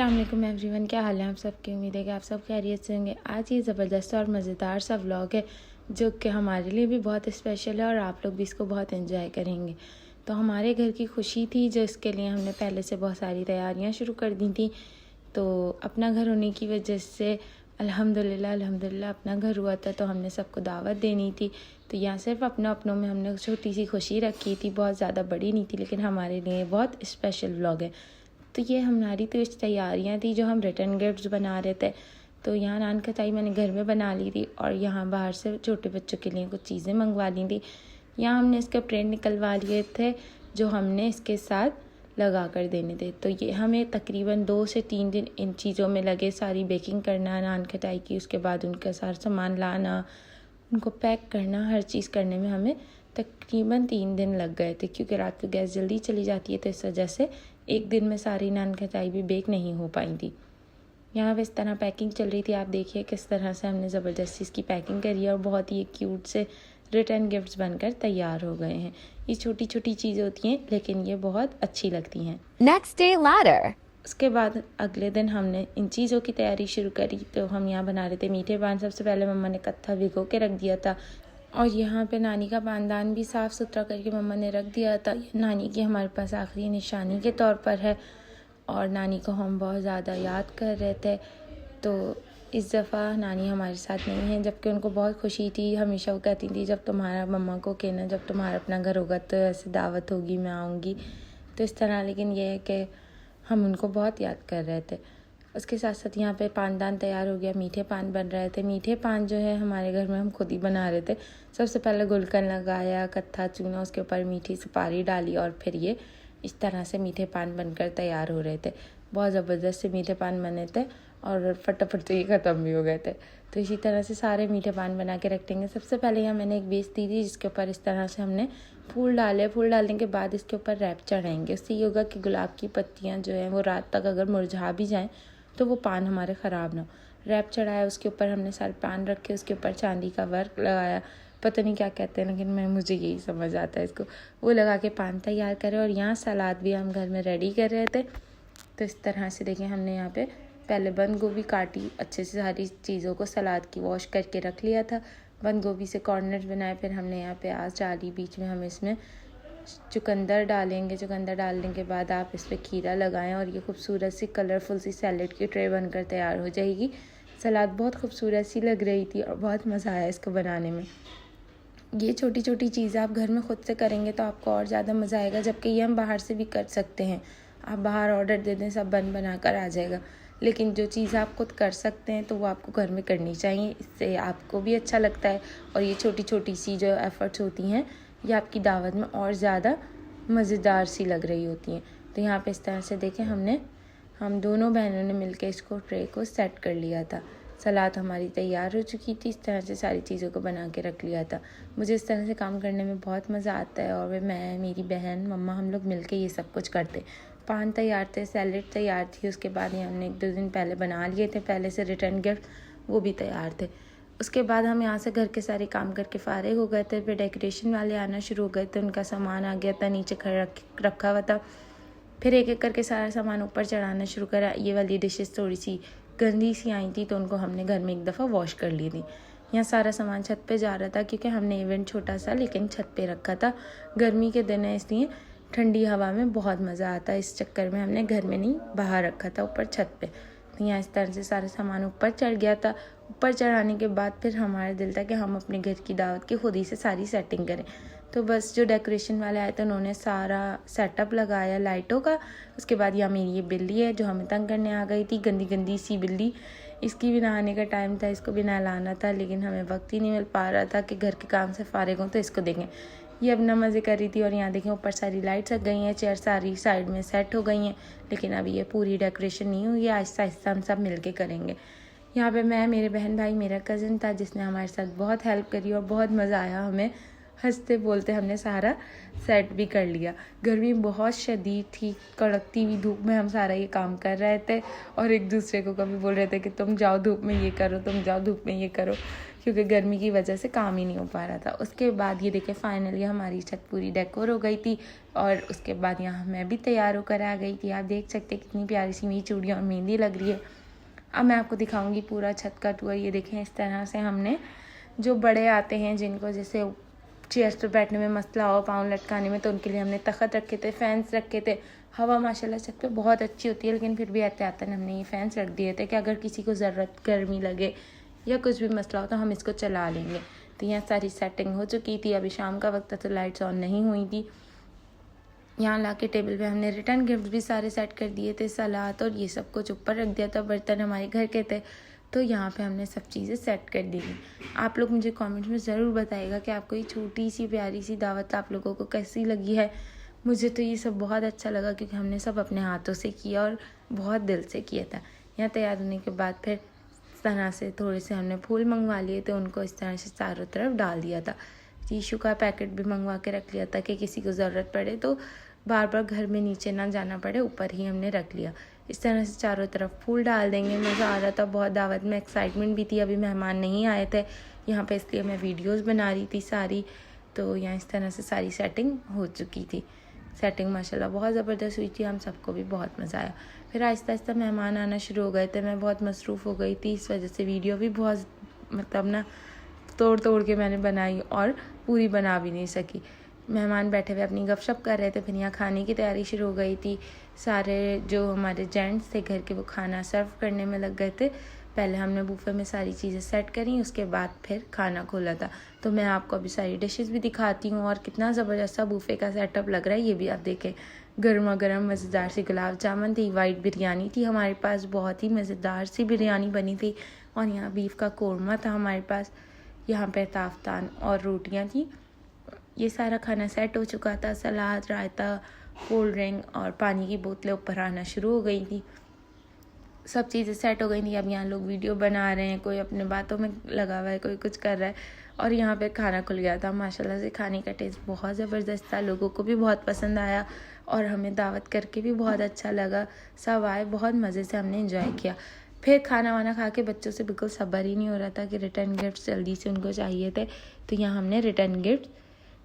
अस्सलाम वालेकुम एवरीवन, क्या हाल है आप सबकी। उम्मीद है कि आप सब खैरियत से होंगे। आज ये ज़बरदस्त और मज़ेदार सा व्लॉग है जो कि हमारे लिए भी बहुत स्पेशल है और आप लोग भी इसको बहुत एंजॉय करेंगे। तो हमारे घर की खुशी थी जो इसके लिए हमने पहले से बहुत सारी तैयारियां शुरू कर दी थी। तो अपना घर होने की वजह से अल्हम्दुलिल्लाह अपना घर हुआ था, तो हमने सबको दावत देनी थी। तो यहाँ सिर्फ अपनों में हमने छोटी सी खुशी रखी थी, बहुत ज़्यादा बड़ी नहीं थी, लेकिन हमारे लिए बहुत स्पेशल व्लॉग है। तो ये हमारी तो इस तैयारियां थी जो हम रिटर्न गिफ्ट्स बना रहे थे। तो यहाँ नान खटाई मैंने घर में बना ली थी और यहाँ बाहर से छोटे बच्चों के लिए कुछ चीज़ें मंगवा ली थी। यहाँ हमने इसके प्रिंट निकलवा लिए थे जो हमने इसके साथ लगा कर देने थे। तो ये हमें तकरीबन 2 से 3 दिन इन चीज़ों में लगे, सारी बेकिंग करना नान खटाई की, उसके बाद उनका सारा सामान लाना, उनको पैक करना, हर चीज़ करने में हमें तकरीबन 3 दिन लग गए थे, क्योंकि रात को गैस जल्दी चली जाती है। तो इस वजह से एक दिन में सारी नान खटाई भी बेक नहीं हो पाई थी। यहाँ पे इस तरह पैकिंग चल रही थी। आप देखिए किस तरह से हमने ज़बरदस्ती इसकी पैकिंग करी है और बहुत ही क्यूट से रिटर्न गिफ्ट्स बनकर तैयार हो गए हैं। ये छोटी छोटी चीज़ें होती हैं लेकिन ये बहुत अच्छी लगती हैं। Next day ladder. उसके बाद अगले दिन हमने इन चीज़ों की तैयारी शुरू करी। तो हम यहाँ बना रहे थे मीठे पान। सबसे पहले मम्मा ने कत्था भिगो के रख दिया था और यहाँ पे नानी का पानदान भी साफ़ सुथरा करके मम्मा ने रख दिया था। नानी की हमारे पास आखिरी निशानी के तौर पर है और नानी को हम बहुत ज़्यादा याद कर रहे थे। तो इस दफ़ा नानी हमारे साथ नहीं है, जबकि उनको बहुत खुशी थी। हमेशा वो कहती थी जब तुम्हारा मम्मा को कहना जब तुम्हारा अपना घर होगा तो ऐसे दावत होगी, मैं आऊँगी। तो इस तरह, लेकिन ये है कि हम उनको बहुत याद कर रहे थे। उसके साथ साथ यहाँ पे पानदान तैयार हो गया, मीठे पान बन रहे थे। मीठे पान जो है हमारे घर में हम खुद ही बना रहे थे। सबसे पहले गुलकंद लगाया, कत्था चूना, उसके ऊपर मीठी सुपारी डाली और फिर ये इस तरह से मीठे पान बनकर तैयार हो रहे थे। बहुत ज़बरदस्त से मीठे पान बने थे और फटाफट से ये ख़त्म भी हो गए थे। तो इसी तरह से सारे मीठे पान बना के रखेंगे। सबसे पहले यहाँ मैंने एक बेस दी थी जिसके ऊपर इस तरह से हमने फूल डाले। फूल डालने के बाद इसके ऊपर रैप चढ़ाएंगे। उससे ये होगा कि गुलाब की पत्तियाँ जो हैं वो रात तक अगर मुरझा भी जाएँ तो वो पान हमारे ख़राब ना हो। रैप चढ़ाया, उसके ऊपर हमने सारे पान रखे, उसके ऊपर चांदी का वर्क लगाया, पता नहीं क्या कहते हैं लेकिन मुझे यही समझ आता है इसको, वो लगा के पान तैयार करे। और यहाँ सलाद भी हम घर में रेडी कर रहे थे। तो इस तरह से देखिए हमने यहाँ पे पहले बंद गोभी काटी, अच्छे से सारी चीज़ों को सलाद की वॉश करके रख लिया था। बंद गोभी से कॉर्नर बनाए, फिर हमने यहाँ प्याज डाली, बीच में हम इसमें चुकंदर डालेंगे। चुकंदर डालने के बाद आप इस पर खीरा लगाएं और ये खूबसूरत सी कलरफुल सी सैलेड की ट्रे बनकर तैयार हो जाएगी। सलाद बहुत खूबसूरत सी लग रही थी और बहुत मज़ा आया इसको बनाने में। ये छोटी छोटी चीज़ें आप घर में ख़ुद से करेंगे तो आपको और ज़्यादा मज़ा आएगा, जबकि ये हम बाहर से भी कर सकते हैं। आप बाहर ऑर्डर दे दें, सब बना कर आ जाएगा। लेकिन जो चीज़ आप खुद कर सकते हैं तो वो आपको घर में करनी चाहिए, इससे आपको भी अच्छा लगता है और ये छोटी छोटी सी जो एफ़र्ट्स होती हैं ये आपकी दावत में और ज़्यादा मज़ेदार सी लग रही होती हैं। तो यहाँ पे इस तरह से देखें हम दोनों बहनों ने मिलकर इसको ट्रे को सेट कर लिया था। सलाद हमारी तैयार हो चुकी थी। इस तरह से सारी चीज़ों को बना के रख लिया था। मुझे इस तरह से काम करने में बहुत मज़ा आता है और मैं, मेरी बहन, मम्मा, हम लोग मिलके ये सब कुछ करते। पान तैयार थे, सैलेड तैयार थी, उसके बाद ये हमने 1-2 दिन पहले बना लिए थे पहले से रिटर्न गिफ्ट, वो भी तैयार थे। उसके बाद हम यहाँ से घर के सारे काम करके फ़ारिग हो गए थे। फिर डेकोरेशन वाले आना शुरू हो गए थे, उनका सामान आ गया था, नीचे रखा हुआ था। फिर एक एक करके सारा सामान ऊपर चढ़ाना शुरू करा। ये वाली डिशेस थोड़ी सी गंदी सी आई थी तो उनको हमने घर में एक दफ़ा वॉश कर ली थी। यहाँ सारा सामान छत पे जा रहा था क्योंकि हमने इवेंट छोटा सा लेकिन छत पे रखा था। गर्मी के दिन है इसलिए ठंडी हवा में बहुत मज़ा आता है, इस चक्कर में हमने घर में नहीं बाहर रखा था, ऊपर छत पे। तो यहाँ इस तरह से सारा सामान ऊपर चढ़ गया था। ऊपर चढ़ाने के बाद फिर हमारा दिल था कि हम अपने घर की दावत की खुद ही से सारी सेटिंग करें। तो बस जो डेकोरेशन वाले आए थे उन्होंने सारा सेटअप लगाया लाइटों का। उसके बाद यहाँ मेरी ये बिल्ली है जो हमें तंग करने आ गई थी, गंदी गंदी सी बिल्ली। इसकी भी नहाने का टाइम था, इसको भी नहलाना था, लेकिन हमें वक्त ही नहीं मिल पा रहा था कि घर के काम से फारिग हों तो इसको देखें। ये अपना मज़े कर रही थी और यहाँ देखें ऊपर सारी लाइट्स लग गई हैं, चेयर सारी साइड में सेट हो गई हैं, लेकिन अभी ये पूरी डेकोरेशन नहीं हुई है। आहिस्ता आहिस्ता हम सब मिल के करेंगे। यहाँ पे मैं, मेरे बहन भाई, मेरा कज़न था जिसने हमारे साथ बहुत हेल्प करी और बहुत मज़ा आया हमें। हंसते बोलते हमने सारा सेट भी कर लिया। गर्मी बहुत शदीद थी, कड़कती हुई धूप में हम सारा ये काम कर रहे थे और एक दूसरे को कभी बोल रहे थे कि तुम जाओ धूप में ये करो, तुम जाओ धूप में ये करो। क्योंकि गर्मी की वजह से काम ही नहीं हो पा रहा था। उसके बाद ये देखें फाइनली हमारी छत पूरी डेकोर हो गई थी और उसके बाद यहाँ मैं भी तैयार होकर आ गई थी। आप देख सकते हैं कितनी प्यारी सी मेरी चूड़ियाँ और मेहंदी लग रही है। अब मैं आपको दिखाऊंगी पूरा छत का टूर। ये देखें इस तरह से हमने जो बड़े आते हैं जिनको जैसे चेयर्स पर बैठने में मसला हो, पाँव लटकाने में, तो उनके लिए हमने तख्त रखे थे, फैंस रखे थे। हवा माशाल्लाह छत पे बहुत अच्छी होती है, लेकिन फिर भी एहतियातन हमने ये फैंस रख दिए थे कि अगर किसी को ज़रूरत गर्मी लगे या कुछ भी मसला हो तो हम इसको चला लेंगे। तो यहाँ सारी सेटिंग हो चुकी थी। अभी शाम का वक्त था तो लाइट्स ऑन नहीं हुई थी। यहाँ ला के टेबल पे हमने रिटर्न गिफ्ट भी सारे सेट कर दिए थे, सलाद और ये सब कुछ ऊपर रख दिया था। बर्तन हमारे घर के थे तो यहाँ पे हमने सब चीज़ें सेट कर दी थी। आप लोग मुझे कमेंट्स में ज़रूर बताइएगा कि आपको ये छोटी सी प्यारी सी दावत आप लोगों को कैसी लगी है। मुझे तो ये सब बहुत अच्छा लगा क्योंकि हमने सब अपने हाथों से किया और बहुत दिल से किया था। यहाँ तैयार होने के बाद फिर इस तरह से थोड़े से हमने फूल मंगवा लिए थे, उनको इस तरह से चारों तरफ डाल दिया था। टिशू का पैकेट भी मंगवा के रख लिया था कि किसी को ज़रूरत पड़े तो बार बार घर में नीचे ना जाना पड़े, ऊपर ही हमने रख लिया। इस तरह से चारों तरफ फूल डाल देंगे। मज़ा आ रहा था बहुत, दावत में एक्साइटमेंट भी थी। अभी मेहमान नहीं आए थे यहाँ पे, इसलिए मैं वीडियोस बना रही थी सारी। तो यहाँ इस तरह से सारी सेटिंग हो चुकी थी। सेटिंग माशाल्लाह बहुत ज़बरदस्त हुई थी, हम सबको भी बहुत मज़ा आया। फिर आहिस्ता आहिस्ता मेहमान आना शुरू हो गए थे, मैं बहुत मसरूफ़ हो गई थी, इस वजह से वीडियो भी बहुत मतलब ना तोड़ तोड़ के मैंने बनाई और पूरी बना भी नहीं सकी। मेहमान बैठे हुए अपनी गपशप कर रहे थे। फिर यहाँ खाने की तैयारी शुरू हो गई थी। सारे जो हमारे जेंट्स थे घर के वो खाना सर्व करने में लग गए थे। पहले हमने बूफे में सारी चीज़ें सेट करी, उसके बाद फिर खाना खोला था। तो मैं आपको अभी सारी डिशेस भी दिखाती हूँ और कितना ज़बरदस्त सा बूफे का सेटअप लग रहा है ये भी आप देखें। गर्मा गर्म मज़ेदार सी गुलाब जामुन थी, वाइट बिरयानी थी हमारे पास, बहुत ही मज़ेदार सी बिरयानी बनी थी। और यहाँ बीफ का कोरमा था हमारे पास। यहाँ पे ताफ्तान और रोटियाँ थी। ये सारा खाना सेट हो चुका था। सलाद, रायता, कोल्ड ड्रिंक और पानी की बोतलें ऊपर आना शुरू हो गई थी। सब चीज़ें सेट हो गई थी। अब यहाँ लोग वीडियो बना रहे हैं, कोई अपने बातों में लगा हुआ है, कोई कुछ कर रहा है। और यहाँ पे खाना खुल गया था। माशाल्लाह से खाने का टेस्ट बहुत ज़बरदस्त था, लोगों को भी बहुत पसंद आया और हमें दावत करके भी बहुत अच्छा लगा। सब आए, बहुत मज़े से हमने एंजॉय किया। फिर खाना वाना खा के बच्चों से बिल्कुल सब्र ही नहीं हो रहा था कि रिटर्न गिफ्ट जल्दी से उनको चाहिए थे। तो यहाँ हमने रिटर्न गिफ्ट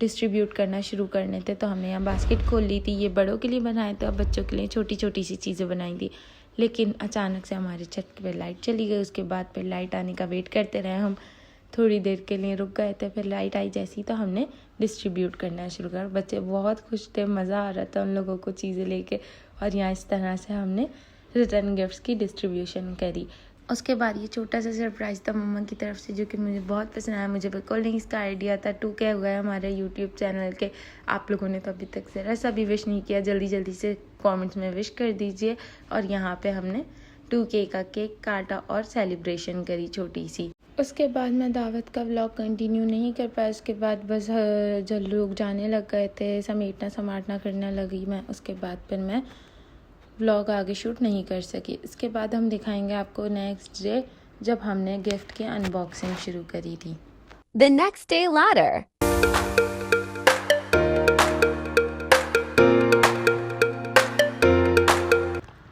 डिस्ट्रीब्यूट करना शुरू करने थे। तो हमने यहाँ बास्केट खोल ली थी। ये बड़ों के लिए बनाए थे और बच्चों के लिए छोटी छोटी सी चीज़ें बनाई थी। लेकिन अचानक से हमारे छत पे लाइट चली गई। उसके बाद फिर लाइट आने का वेट करते रहे हम, थोड़ी देर के लिए रुक गए थे। फिर लाइट आई जैसी तो हमने डिस्ट्रीब्यूट करना शुरू कर। बच्चे बहुत खुश थे, मज़ा आ रहा था उन लोगों को चीज़ें लेके। और यहाँ इस तरह से हमने रिटर्न गिफ्ट्स की डिस्ट्रीब्यूशन करी। उसके बाद ये छोटा सा सरप्राइज़ था मम्मा की तरफ से, जो कि मुझे बहुत पसंद आया। मुझे बिल्कुल नहीं इसका आइडिया था। 2K हुआ है हमारे यूट्यूब चैनल के। आप लोगों ने तो अभी तक ज़रा सा भी विश नहीं किया, जल्दी जल्दी से कमेंट्स में विश कर दीजिए। और यहाँ पे हमने 2K का केक काटा और सेलिब्रेशन करी छोटी सी। उसके बाद मैं दावत का व्लॉग कंटिन्यू नहीं कर पाया। उसके बाद बस जब लोग जाने लग गए थे, समेटना समाटना करने लगी मैं, उसके बाद फिर मैं व्लॉग आगे शूट नहीं कर सकी। इसके बाद हम दिखाएंगे आपको नेक्स्ट डे जब हमने गिफ्ट की अनबॉक्सिंग शुरू करी थी। The next day later.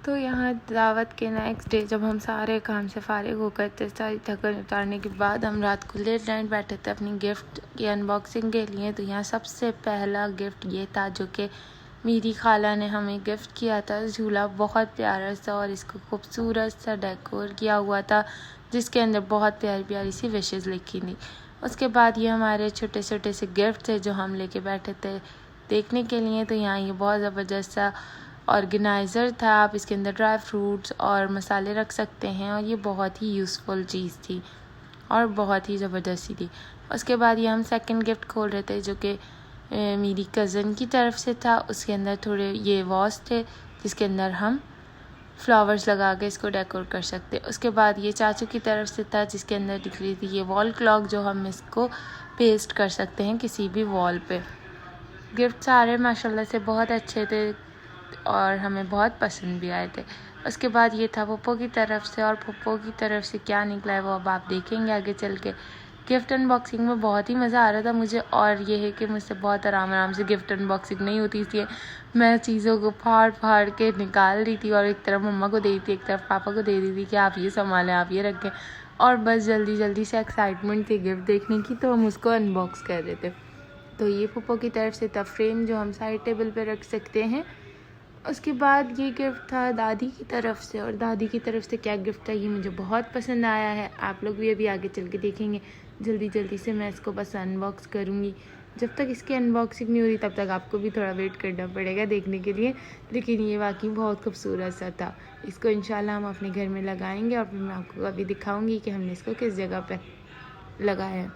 तो यहाँ दावत के नेक्स्ट डे जब हम सारे काम से फारिग होकर थे, सारी थकन उतारने के बाद हम रात को लेट नाइट बैठे थे अपनी गिफ्ट की अनबॉक्सिंग के लिए। तो यहाँ सबसे पहला गिफ्ट ये था जो कि मेरी खाला ने हमें गिफ्ट किया था। झूला बहुत प्यारा सा और इसको खूबसूरत सा डेकोर किया हुआ था, जिसके अंदर बहुत प्यारी प्यारी सी विशेज़ लिखी थी। उसके बाद ये हमारे छोटे छोटे से गिफ्ट थे जो हम लेके बैठे थे देखने के लिए। तो यहाँ ये बहुत ज़बरदस्त सा ऑर्गेनाइज़र था। आप इसके अंदर ड्राई फ्रूट्स और मसाले रख सकते हैं और ये बहुत ही यूज़फुल चीज़ थी और बहुत ही ज़बरदस्ती थी। उसके बाद ये हम सेकंड गिफ्ट खोल रहे थे जो कि मेरी कज़न की तरफ से था। उसके अंदर थोड़े ये वॉस थे जिसके अंदर हम फ्लावर्स लगा के इसको डेकोर कर सकते। उसके बाद ये चाचू की तरफ से था जिसके अंदर दिख रही थी ये वॉल क्लॉक, जो हम इसको पेस्ट कर सकते हैं किसी भी वॉल पे। गिफ्ट सारे माशाल्लाह से बहुत अच्छे थे और हमें बहुत पसंद भी आए थे। उसके बाद ये था पप्पो की तरफ से, और पप्पो की तरफ से क्या निकला है वो अब आप देखेंगे आगे चल के। गिफ्ट अनबॉक्सिंग में बहुत ही मज़ा आ रहा था मुझे, और ये है कि मुझसे बहुत आराम से गिफ्ट अनबॉक्सिंग नहीं होती, इसलिए मैं चीज़ों को फाड़ फाड़ के निकाल रही थी और एक तरफ मम्मा को दे रही थी, एक तरफ पापा को दे रही थी कि आप ये संभालें, आप ये रखें। और बस जल्दी जल्दी से एक्साइटमेंट थी गिफ्ट देखने की, तो हम उसको अनबॉक्स कर रहे थे। तो ये फूफो की तरफ से था फ्रेम जो हम साइड टेबल पे रख सकते हैं। उसके बाद ये गिफ्ट था दादी की तरफ से, और दादी की तरफ से क्या गिफ्ट था ये मुझे बहुत पसंद आया है। आप लोग भी अभी आगे चल के देखेंगे। जल्दी जल्दी से मैं इसको बस अनबॉक्स करूँगी। जब तक इसकी अनबॉक्सिंग नहीं हो रही तब तक आपको भी थोड़ा वेट करना पड़ेगा देखने के लिए। लेकिन ये वाकई बहुत खूबसूरत सा था। इसको इंशाल्लाह हम अपने घर में लगाएंगे और फिर मैं आपको अभी दिखाऊंगी कि हमने इसको किस जगह पे लगाया है।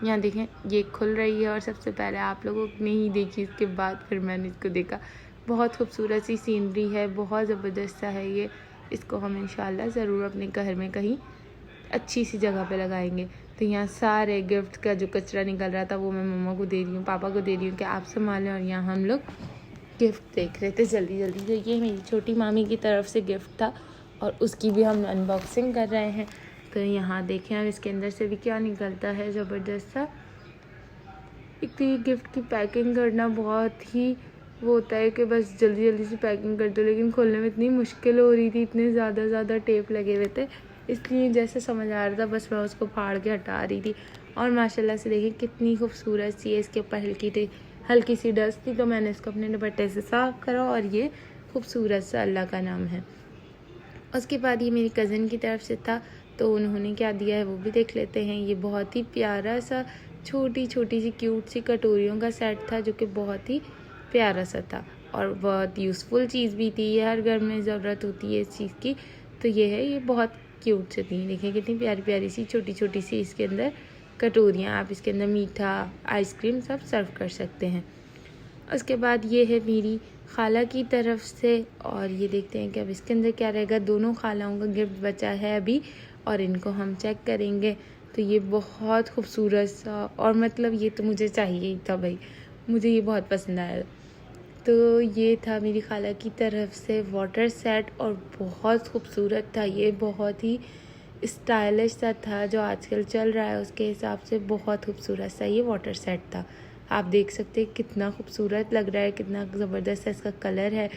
यहाँ देखें ये खुल रही है और सबसे पहले आप लोगों ने ही देखी, इसके बाद फिर मैंने इसको देखा। बहुत खूबसूरत सी सीनरी है, बहुत ज़बरदस्त सा है ये। इसको हम इंशाल्लाह ज़रूर अपने घर में कहीं अच्छी सी जगह पे लगाएंगे। तो यहाँ सारे गिफ्ट का जो कचरा निकल रहा था वो मैं मम्मा को दे रही हूँ, पापा को दे रही हूँ कि आप संभालें, और यहाँ हम लोग गिफ्ट देख रहे थे जल्दी जल्दी से। ये मेरी छोटी मामी की तरफ से गिफ्ट था और उसकी भी हम अनबॉक्सिंग कर रहे हैं। तो यहाँ देखें अब इसके अंदर से भी क्या निकलता है ज़बरदस्त सा। एक तो ये गिफ्ट की पैकिंग करना बहुत ही वो होता है कि बस जल्दी जल्दी से पैकिंग कर दो, लेकिन खोलने में इतनी मुश्किल हो रही थी, इतने ज़्यादा टेप लगे हुए थे, इसलिए जैसे समझ आ रहा था बस मैं उसको फाड़ के हटा रही थी। और माशाल्लाह से देखिए कितनी खूबसूरत सी है। इसके ऊपर हल्की सी डस्ट थी, तो मैंने इसको अपने दुपट्टे से साफ़ करा और ये खूबसूरत सा अल्लाह का नाम है। उसके बाद ये मेरी कज़न की तरफ से था, तो उन्होंने क्या दिया है वो भी देख लेते हैं। ये बहुत ही प्यारा सा छोटी सी क्यूट सी कटोरियों का सेट था जो कि बहुत ही प्यारा सा था और बहुत यूज़फुल चीज़ भी थी। ये हर घर में ज़रूरत होती है इस चीज़ की। तो ये है, ये बहुत क्यूट से थी। देखिए कितनी प्यारी प्यारी सी छोटी सी इसके अंदर कटोरियाँ, आप इसके अंदर मीठा आइसक्रीम सब सर्व कर सकते हैं। उसके बाद ये है मेरी खाला की तरफ से, और ये देखते हैं कि अब इसके अंदर क्या रहेगा। दोनों खालाओं का गिफ्ट बचा है अभी और इनको हम चेक करेंगे। तो ये बहुत खूबसूरत सा, और मतलब ये तो मुझे चाहिए ही था भाई, मुझे ये बहुत पसंद आया। तो ये था मेरी खाला की तरफ से वाटर सेट और बहुत खूबसूरत था ये, बहुत ही स्टाइलिश सा था जो आजकल चल रहा है उसके हिसाब से बहुत खूबसूरत सा ये वाटर सेट था। आप देख सकते हैं कितना खूबसूरत लग रहा है, कितना ज़बरदस्त इसका कलर है।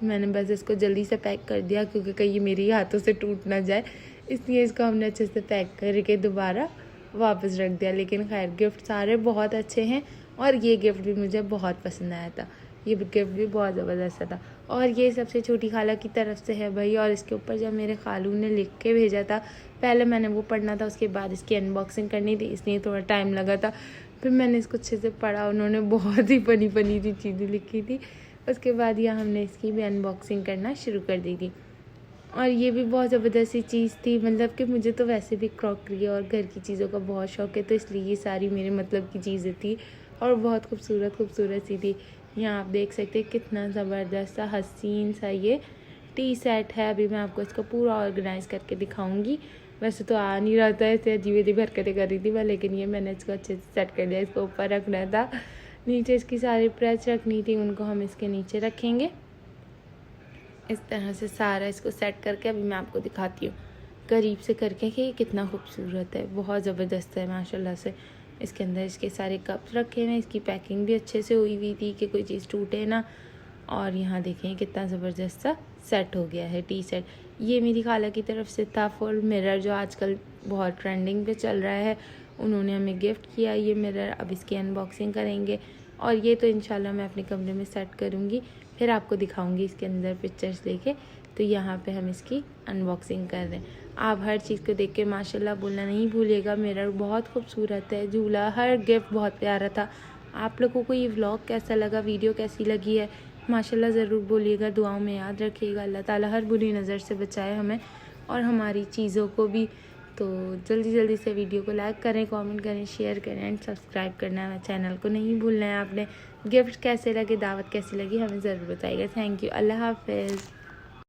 मैंने बस इसको जल्दी से पैक कर दिया क्योंकि कहीं ये मेरे हाथों से टूट ना जाए, इसलिए इसको हमने अच्छे से पैक करके दोबारा वापस रख दिया। लेकिन खैर गिफ्ट सारे बहुत अच्छे हैं और ये गिफ्ट भी मुझे बहुत पसंद आया था। ये गिफ्ट भी बहुत ज़बरदस्त था। और ये सबसे छोटी खाला की तरफ से है भाई, और इसके ऊपर जब मेरे खालू ने लिख के भेजा था, पहले मैंने वो पढ़ना था, उसके बाद इसकी अनबॉक्सिंग करनी थी, इसलिए थोड़ा टाइम लगा था। फिर मैंने इसको अच्छे से पढ़ा, उन्होंने बहुत ही फनी सी चीज़ें लिखी थी। उसके बाद यहाँ हमने इसकी भी अनबॉक्सिंग करना शुरू कर दी थी। और ये भी बहुत ज़बरदस्त सी चीज़ थी, मतलब कि मुझे तो वैसे भी क्रॉकरी और घर की चीज़ों का बहुत शौक़ है, तो इसलिए ये सारी मेरे मतलब की चीज़ें थी और बहुत खूबसूरत सी थी। यहाँ आप देख सकते हैं कितना ज़बरदस्त सा हसीन सा ये टी सेट है। अभी मैं आपको इसको पूरा ऑर्गेनाइज़ करके दिखाऊंगी। वैसे तो आ नहीं रहा था, ऐसे अजीब हरकतें कर रही थी मैं, लेकिन ये मैंने इसको अच्छे से सेट कर दिया। इसको ऊपर रखना था, नीचे इसकी सारी प्रेस रखनी थी, उनको हम इसके नीचे रखेंगे इस तरह से सारा इसको सेट करके। अभी मैं आपको दिखाती हूँ करीब से करके कि ये कितना खूबसूरत है, बहुत ज़बरदस्त है माशाल्लाह से। इसके अंदर इसके सारे कप्स रखे हैं, इसकी पैकिंग भी अच्छे से हुई थी कि कोई चीज़ टूटे ना। और यहाँ देखें कितना ज़बरदस्त सा सेट हो गया है टी सेट। ये मेरी खाला की तरफ से था फुल मिरर जो आजकल बहुत ट्रेंडिंग पे चल रहा है, उन्होंने हमें गिफ्ट किया ये मिरर। अब इसकी अनबॉक्सिंग करेंगे और ये तो इंशाल्लाह मैं अपने कमरे में सेट करूँगी, फिर आपको दिखाऊंगी इसके अंदर पिक्चर्स लेके। तो यहाँ पे हम इसकी अनबॉक्सिंग कर रहे हैं। आप हर चीज़ को देख के माशाल्लाह बोलना नहीं भूलिएगा। मिरर बहुत खूबसूरत है, झूला, हर गिफ्ट बहुत प्यारा था। आप लोगों को ये व्लॉग कैसा लगा, वीडियो कैसी लगी है, माशाल्लाह ज़रूर बोलिएगा, दुआओं में याद रखिएगा। अल्लाह ताला हर बुरी नज़र से बचाए हमें और हमारी चीज़ों को भी। तो जल्दी से वीडियो को लाइक करें, कमेंट करें, शेयर करें एंड सब्सक्राइब करना है चैनल को नहीं भूलना है आपने। गिफ्ट कैसे लगे, दावत कैसी लगी, हमें ज़रूर बताइएगा। थैंक यू, अल्लाह हाफ़िज़।